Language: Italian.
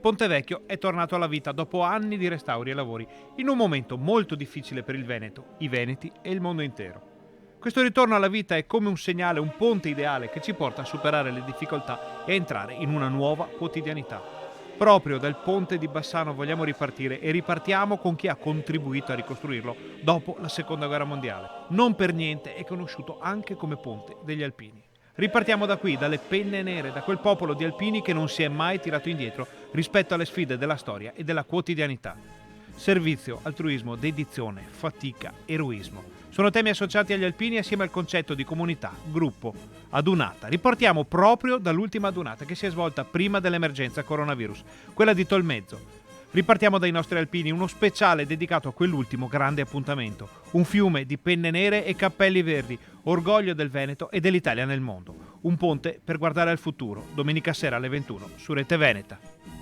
Ponte Vecchio è tornato alla vita dopo anni di restauri e lavori, in un momento molto difficile per il Veneto, i veneti e il mondo intero. Questo ritorno alla vita è come un segnale, un ponte ideale che ci porta a superare le difficoltà e entrare in una nuova quotidianità. Proprio dal ponte di Bassano vogliamo ripartire e ripartiamo con chi ha contribuito a ricostruirlo dopo la Seconda Guerra Mondiale. Non per niente è conosciuto anche come Ponte degli Alpini. Ripartiamo da qui, dalle penne nere, da quel popolo di alpini che non si è mai tirato indietro rispetto alle sfide della storia e della quotidianità. Servizio, altruismo, dedizione, fatica, eroismo. Sono temi associati agli alpini assieme al concetto di comunità, gruppo, adunata. Ripartiamo proprio dall'ultima adunata che si è svolta prima dell'emergenza coronavirus, quella di Tolmezzo. Ripartiamo dai nostri alpini, uno speciale dedicato a quell'ultimo grande appuntamento. Un fiume di penne nere e cappelli verdi, orgoglio del Veneto e dell'Italia nel mondo. Un ponte per guardare al futuro, domenica sera alle 21 su Rete Veneta.